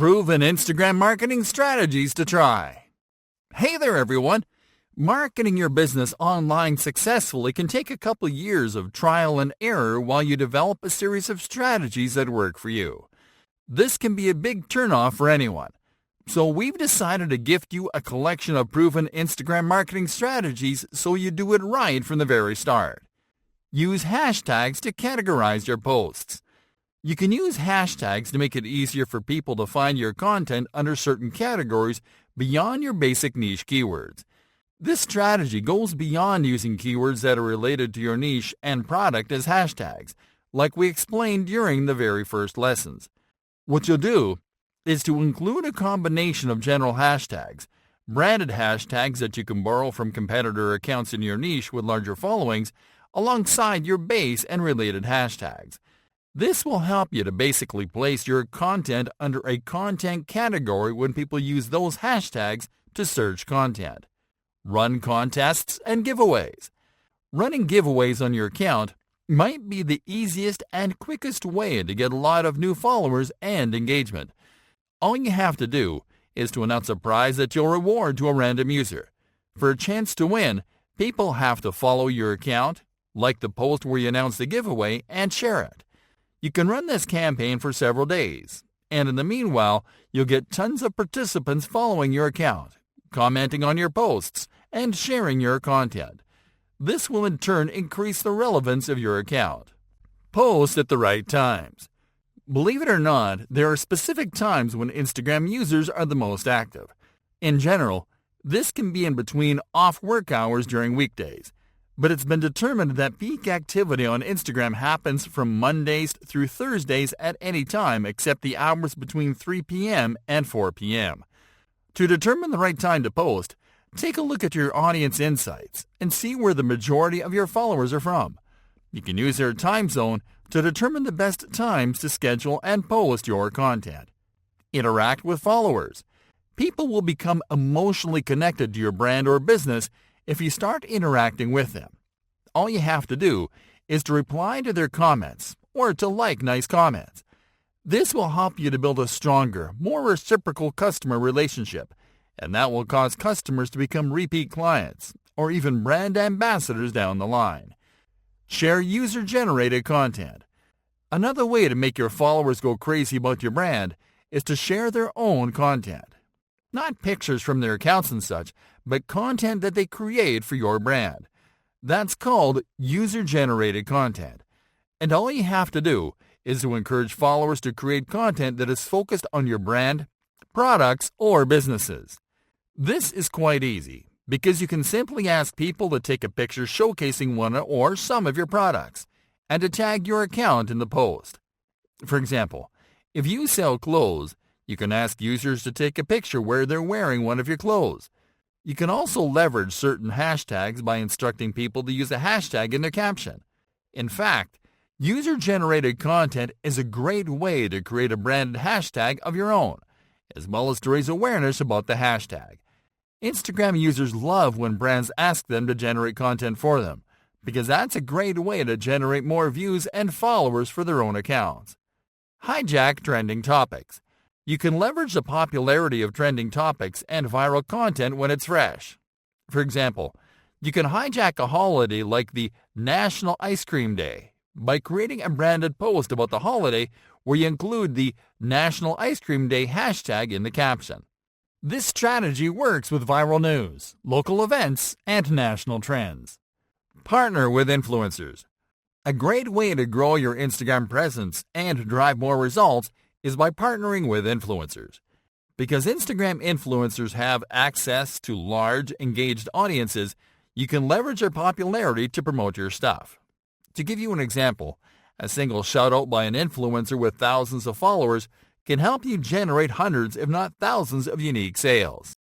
Proven Instagram marketing strategies to try. Hey there, everyone. Marketing your business online successfully can take a couple years of trial and error while you develop a series of strategies that work for you. This can be a big turnoff for anyone. So we've decided to gift you a collection of proven Instagram marketing strategies so you do it right from the very start. Use hashtags to categorize your posts. You can use hashtags to make it easier for people to find your content under certain categories beyond your basic niche keywords. This strategy goes beyond using keywords that are related to your niche and product as hashtags, like we explained during the very first lessons. What you'll do is to include a combination of general hashtags, branded hashtags that you can borrow from competitor accounts in your niche with larger followings, alongside your base and related hashtags. This will help you to basically place your content under a content category when people use those hashtags to search content. Run contests and giveaways. Running giveaways on your account might be the easiest and quickest way to get a lot of new followers and engagement. All you have to do is to announce a prize that you'll reward to a random user. For a chance to win, people have to follow your account, like the post where you announce the giveaway, and share it. You can run this campaign for several days, and in the meanwhile, you'll get tons of participants following your account, commenting on your posts, and sharing your content. This will in turn increase the relevance of your account. Post at the right times. Believe it or not, there are specific times when Instagram users are the most active. In general, this can be in between off-work hours during weekdays. But it's been determined that peak activity on Instagram happens from Mondays through Thursdays at any time except the hours between 3 p.m. and 4 p.m. To determine the right time to post, take a look at your audience insights and see where the majority of your followers are from. You can use their time zone to determine the best times to schedule and post your content. Interact with followers. People will become emotionally connected to your brand or business if you start interacting with them. All you have to do is to reply to their comments or to like nice comments. This will help you to build a stronger, more reciprocal customer relationship, and that will cause customers to become repeat clients or even brand ambassadors down the line. Share user-generated content. Another way to make your followers go crazy about your brand is to share their own content. Not pictures from their accounts and such, but content that they create for your brand. That's called user-generated content. And all you have to do is to encourage followers to create content that is focused on your brand, products, or businesses. This is quite easy because you can simply ask people to take a picture showcasing one or some of your products and to tag your account in the post. For example, if you sell clothes, you can ask users to take a picture where they're wearing one of your clothes. You can also leverage certain hashtags by instructing people to use a hashtag in their caption. In fact, user-generated content is a great way to create a branded hashtag of your own, as well as to raise awareness about the hashtag. Instagram users love when brands ask them to generate content for them, because that's a great way to generate more views and followers for their own accounts. Hijack trending topics. You can leverage the popularity of trending topics and viral content when it's fresh. For example, you can hijack a holiday like the National Ice Cream Day by creating a branded post about the holiday where you include the National Ice Cream Day hashtag in the caption. This strategy works with viral news, local events, and national trends. Partner with influencers. A great way to grow your Instagram presence and drive more results is by partnering with influencers. Because Instagram influencers have access to large, engaged audiences, you can leverage their popularity to promote your stuff. To give you an example, a single shout-out by an influencer with thousands of followers can help you generate hundreds if not thousands of unique sales.